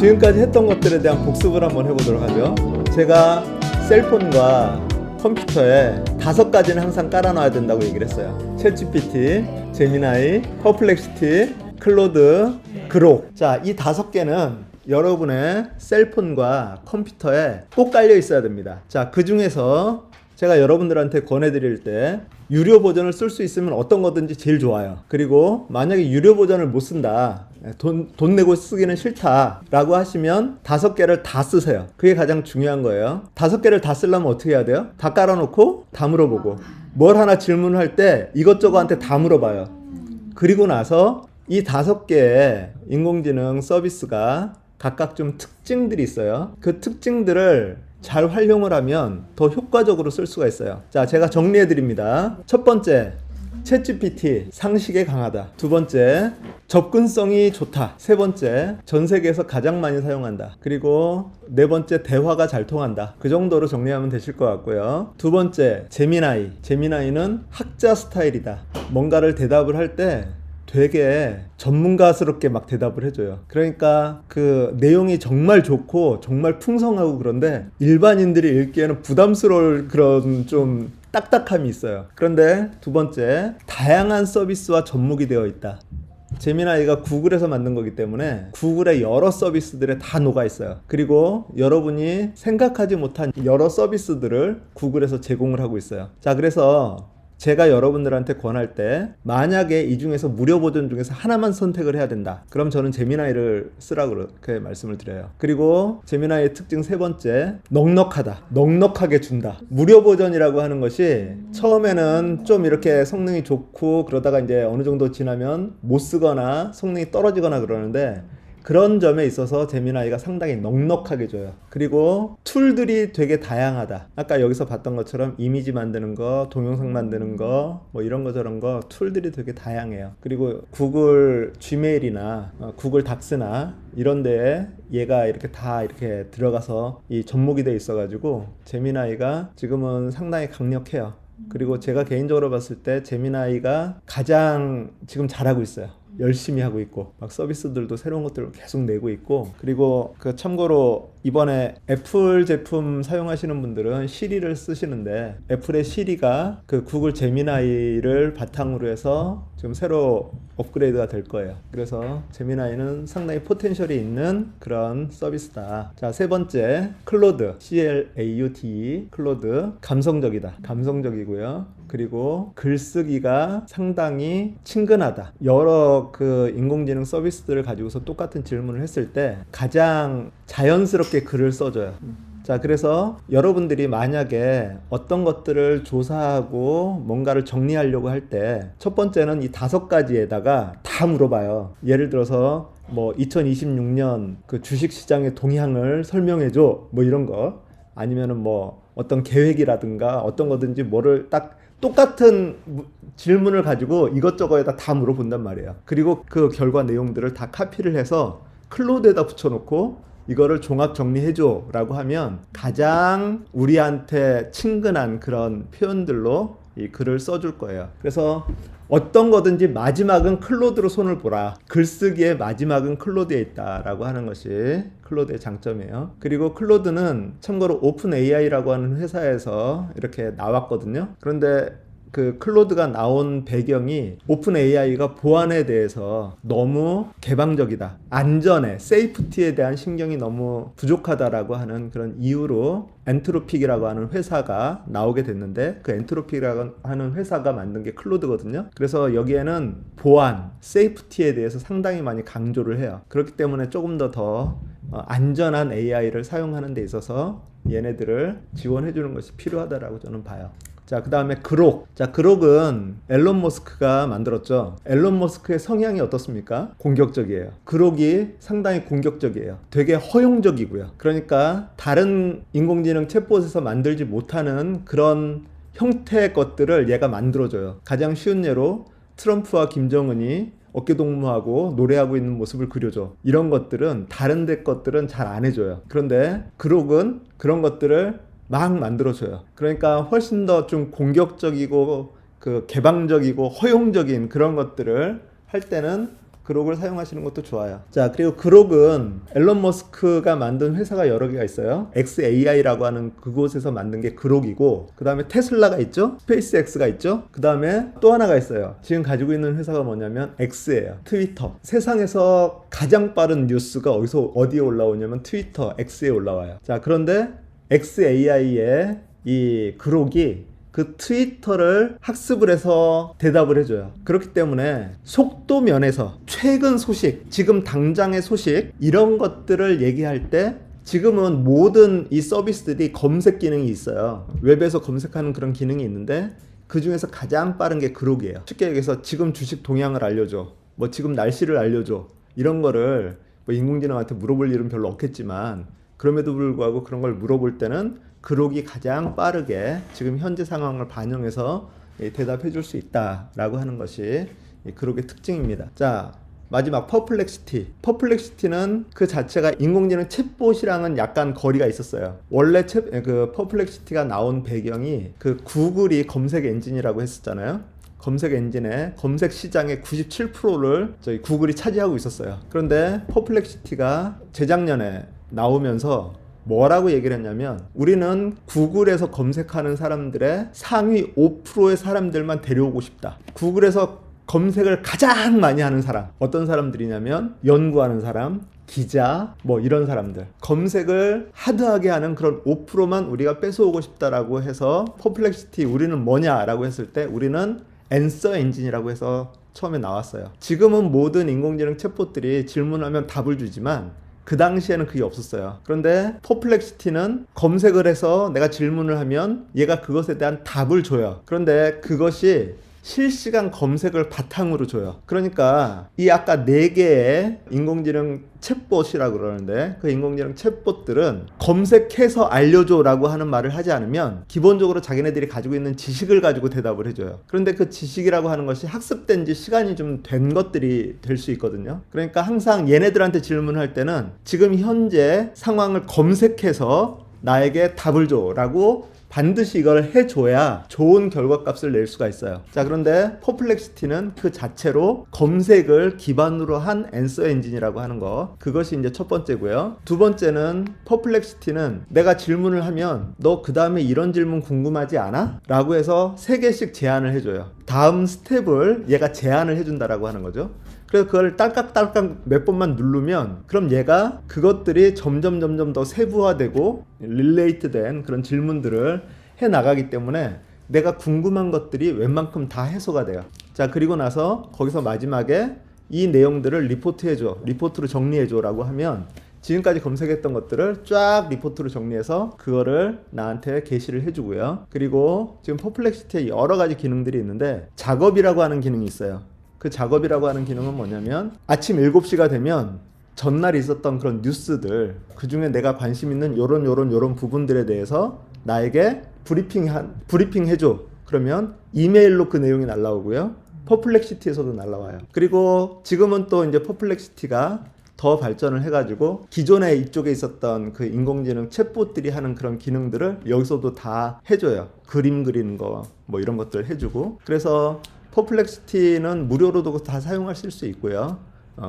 지금까지 했던 것들에 대한 복습을 한번 해보도록 하죠. 제가 셀폰과 컴퓨터에 5가지는 항상 깔아놔야 된다고 얘기를 했어요. 챗GPT, 제미나이, 퍼플렉시티, 클로드, 그록. 자, 이 5개는 여러분의 셀폰과 컴퓨터에 꼭 깔려 있어야 됩니다. 자, 그 중에서 제가 여러분들한테 권해드릴 때 유료 버전을 쓸 수 있으면 어떤 거든지 제일 좋아요. 그리고 만약에 유료 버전을 못 쓴다, 돈 내고 쓰기는 싫다 라고 하시면 5개를 다 쓰세요. 그게 가장 중요한 거예요. 5개를 다 쓰려면 어떻게 해야 돼요? 다 깔아놓고 다 물어보고, 뭘 하나 질문할 때 이것저것한테 다 물어봐요. 그리고 나서 이 5개의 인공지능 서비스가 각각 좀 특징들이 있어요. 그 특징들을 잘 활용을 하면 더 효과적으로 쓸 수가 있어요. 자, 제가 정리해 드립니다. 첫 번째, 챗GPT 상식에 강하다. 두 번째, 접근성이 좋다. 세 번째, 전 세계에서 가장 많이 사용한다. 그리고 네 번째, 대화가 잘 통한다. 그 정도로 정리하면 되실 것 같고요. 두 번째, 제미나이는 학자 스타일이다. 뭔가를 대답을 할 때 되게 전문가스럽게 막 대답을 해줘요. 그러니까 그 내용이 정말 좋고 정말 풍성하고, 그런데 일반인들이 읽기에는 부담스러울 그런 좀 딱딱함이 있어요. 그런데 두 번째, 다양한 서비스와 접목이 되어 있다. 제미나이가 구글에서 만든 거기 때문에 구글의 여러 서비스들에 다 녹아 있어요. 그리고 여러분이 생각하지 못한 여러 서비스들을 구글에서 제공을 하고 있어요. 자, 그래서 제가 여러분들한테 권할 때 만약에 이 중에서 무료 버전 중에서 하나만 선택을 해야 된다, 그럼 저는 제미나이를 쓰라고 그렇게 말씀을 드려요. 그리고 제미나이의 특징 세 번째, 넉넉하게 준다. 무료 버전이라고 하는 것이 처음에는 좀 이렇게 성능이 좋고, 그러다가 이제 어느 정도 지나면 못 쓰거나 성능이 떨어지거나 그러는데, 그런 점에 있어서 제미나이가 상당히 넉넉하게 줘요. 그리고 툴들이 되게 다양하다. 아까 여기서 봤던 것처럼 이미지 만드는 거, 동영상 만드는 거, 뭐 이런 거 저런 거 툴들이 되게 다양해요. 그리고 구글 지메일이나 구글 닥스나 이런 데에 얘가 이렇게 다 이렇게 들어가서 이 접목이 돼 있어가지고 제미나이가 지금은 상당히 강력해요. 그리고 제가 개인적으로 봤을 때 제미나이가 가장 지금 잘하고 있어요. 열심히 하고 있고, 막 서비스들도 새로운 것들을 계속 내고 있고. 그리고 그 참고로 이번에 애플 제품 사용하시는 분들은 시리를 쓰시는데, 애플의 시리가 그 구글 제미나이를 바탕으로 해서 지금 새로 업그레이드가 될 거예요. 그래서 제미나이는 상당히 포텐셜이 있는 그런 서비스다. 자, 세 번째, 클로드, CLAUD, 클로드. 감성적이고요. 그리고 글쓰기가 상당히 친근하다. 여러 그 인공지능 서비스들을 가지고서 똑같은 질문을 했을 때 가장 자연스럽게 글을 써줘요. 자, 그래서 여러분들이 만약에 어떤 것들을 조사하고 뭔가를 정리하려고 할 때 첫 번째는 이 5가지에다가 다 물어봐요. 예를 들어서 뭐 2026년 그 주식시장의 동향을 설명해줘, 뭐 이런 거. 아니면은 뭐 어떤 계획이라든가 어떤 거든지 뭐를 딱 똑같은 질문을 가지고 이것저것에다 다 물어본단 말이에요. 그리고 그 결과 내용들을 다 카피를 해서 클로드에다 붙여놓고 이거를 종합 정리해줘 라고 하면 가장 우리한테 친근한 그런 표현들로 이 글을 써줄 거예요. 그래서 어떤 거든지 마지막은 클로드로 손을 보라. 글쓰기의 마지막은 클로드에 있다라고 하는 것이 클로드의 장점이에요. 그리고 클로드는 참고로 오픈 AI라고 하는 회사에서 이렇게 나왔거든요. 그런데 그 클로드가 나온 배경이 오픈 AI가 보안에 대해서 너무 개방적이다, 안전에, 세이프티에 대한 신경이 너무 부족하다라고 하는 그런 이유로 엔트로픽이라고 하는 회사가 나오게 됐는데, 그 엔트로픽이라고 하는 회사가 만든 게 클로드거든요. 그래서 여기에는 보안, 세이프티에 대해서 상당히 많이 강조를 해요. 그렇기 때문에 조금 더 안전한 AI를 사용하는 데 있어서 얘네들을 지원해 주는 것이 필요하다라고 저는 봐요. 자, 그 다음에 그록. 자, 그록은 앨런 머스크가 만들었죠. 앨런 머스크의 성향이 어떻습니까? 공격적이에요. 그록이 상당히 공격적이에요. 되게 허용적이고요. 그러니까 다른 인공지능 챗봇에서 만들지 못하는 그런 형태의 것들을 얘가 만들어줘요. 가장 쉬운 예로 트럼프와 김정은이 어깨동무하고 노래하고 있는 모습을 그려줘. 이런 것들은 다른 데 것들은 잘 안 해줘요. 그런데 그록은 그런 것들을 막 만들어줘요. 그러니까 훨씬 더 좀 공격적이고 그 개방적이고 허용적인 그런 것들을 할 때는 그록을 사용하시는 것도 좋아요. 자, 그리고 그록은 앨런 머스크가 만든 회사가 여러 개가 있어요. XAI라고 하는 그곳에서 만든 게 그록이고, 그 다음에 테슬라가 있죠. 스페이스X가 있죠. 그 다음에 또 하나가 있어요. 지금 가지고 있는 회사가 뭐냐면 X예요. 트위터. 세상에서 가장 빠른 뉴스가 어디에 올라오냐면 트위터 X에 올라와요. 자, 그런데 XAI의 이 그록이 그 트위터를 학습을 해서 대답을 해줘요. 그렇기 때문에 속도 면에서 최근 소식, 지금 당장의 소식, 이런 것들을 얘기할 때 지금은 모든 이 서비스들이 검색 기능이 있어요. 웹에서 검색하는 그런 기능이 있는데 그 중에서 가장 빠른 게 그록이에요. 쉽게 얘기해서 지금 주식 동향을 알려줘, 뭐 지금 날씨를 알려줘, 이런 거를 뭐 인공지능한테 물어볼 일은 별로 없겠지만, 그럼에도 불구하고 그런 걸 물어볼 때는 그록이 가장 빠르게 지금 현재 상황을 반영해서 대답해 줄 수 있다라고 하는 것이 그록의 특징입니다. 자, 마지막 퍼플렉시티. 퍼플렉시티는 그 자체가 인공지능 챗봇이랑은 약간 거리가 있었어요. 원래 그 퍼플렉시티가 나온 배경이 그 구글이 검색 엔진이라고 했었잖아요. 검색 엔진의 검색 시장의 97%를 저희 구글이 차지하고 있었어요. 그런데 퍼플렉시티가 재작년에 나오면서 뭐라고 얘기를 했냐면, 우리는 구글에서 검색하는 사람들의 상위 5%의 사람들만 데려오고 싶다. 구글에서 검색을 가장 많이 하는 사람, 어떤 사람들이냐면 연구하는 사람, 기자, 뭐 이런 사람들, 검색을 하드하게 하는 그런 5%만 우리가 뺏어오고 싶다라고 해서 퍼플렉시티 우리는 뭐냐라고 했을 때 우리는 앤서 엔진이라고 해서 처음에 나왔어요. 지금은 모든 인공지능 챗봇들이 질문하면 답을 주지만 그 당시에는 그게 없었어요. 그런데 퍼플렉시티는 검색을 해서 내가 질문을 하면 얘가 그것에 대한 답을 줘요. 그런데 그것이 실시간 검색을 바탕으로 줘요. 그러니까 이 아까 4개의 인공지능 챗봇이라고 그러는데, 그 인공지능 챗봇들은 검색해서 알려줘 라고 하는 말을 하지 않으면 기본적으로 자기네들이 가지고 있는 지식을 가지고 대답을 해줘요. 그런데 그 지식이라고 하는 것이 학습된 지 시간이 좀 된 것들이 될 수 있거든요. 그러니까 항상 얘네들한테 질문할 때는 지금 현재 상황을 검색해서 나에게 답을 줘 라고 반드시 이걸 해줘야 좋은 결과값을 낼 수가 있어요. 자, 그런데 퍼플렉시티는 그 자체로 검색을 기반으로 한 앤서 엔진이라고 하는 거, 그것이 이제 첫 번째고요. 두 번째는 퍼플렉시티는 내가 질문을 하면 너 그 다음에 이런 질문 궁금하지 않아? 라고 해서 3개씩 제안을 해줘요. 다음 스텝을 얘가 제안을 해준다라고 하는 거죠. 그래서 그걸 딸깍딸깍 몇 번만 누르면 그럼 얘가 그것들이 점점 더 세부화되고 릴레이트된 그런 질문들을 해 나가기 때문에 내가 궁금한 것들이 웬만큼 다 해소가 돼요. 자, 그리고 나서 거기서 마지막에 이 내용들을 리포트로 정리해줘 라고 하면 지금까지 검색했던 것들을 쫙 리포트로 정리해서 그거를 나한테 게시를 해주고요. 그리고 지금 퍼플렉시티에 여러 가지 기능들이 있는데 작업이라고 하는 기능이 있어요. 그 작업이라고 하는 기능은 뭐냐면 아침 7시가 되면 전날 있었던 그런 뉴스들, 그 중에 내가 관심 있는 요런 부분들에 대해서 나에게 브리핑 해줘. 그러면 이메일로 그 내용이 날라오고요. 퍼플렉시티에서도 날라와요. 그리고 지금은 또 이제 퍼플렉시티가 더 발전을 해가지고 기존에 이쪽에 있었던 그 인공지능 챗봇들이 하는 그런 기능들을 여기서도 다 해줘요. 그림 그리는 거 뭐 이런 것들 해주고. 그래서 퍼플렉시티는 무료로도 다 사용하실 수 있고요.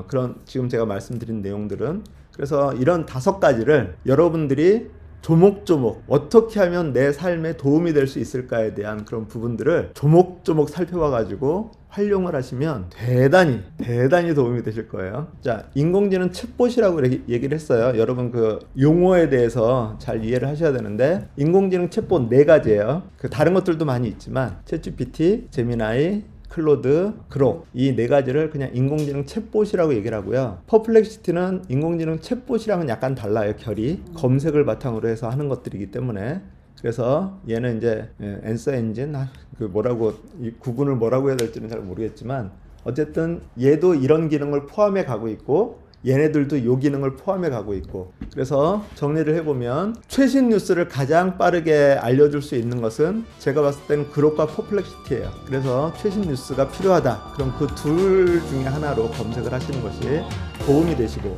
그런 지금 제가 말씀드린 내용들은, 그래서 이런 5가지를 여러분들이 조목조목 어떻게 하면 내 삶에 도움이 될 수 있을까에 대한 그런 부분들을 조목조목 살펴봐 가지고 활용을 하시면 대단히 도움이 되실 거예요. 자, 인공지능 챗봇이라고 얘기를 했어요. 여러분 그 용어에 대해서 잘 이해를 하셔야 되는데, 인공지능 챗봇 4가지예요. 그 다른 것들도 많이 있지만 챗GPT, 제미나이, 클로드, 그록, 이 4가지를 그냥 인공지능 챗봇이라고 얘기를 하고요. 퍼플렉시티는 인공지능 챗봇이랑은 약간 달라요. 결이 검색을 바탕으로 해서 하는 것들이기 때문에. 그래서 얘는 이제 앤서 엔진, 그 뭐라고 이 구분을 뭐라고 해야 될지는 잘 모르겠지만 어쨌든 얘도 이런 기능을 포함해 가고 있고 얘네들도 이 기능을 포함해 가고 있고, 그래서 정리를 해보면 최신 뉴스를 가장 빠르게 알려줄 수 있는 것은 제가 봤을 때는 그록과 퍼플렉시티예요. 그래서 최신 뉴스가 필요하다, 그럼 그 둘 중에 하나로 검색을 하시는 것이 도움이 되시고,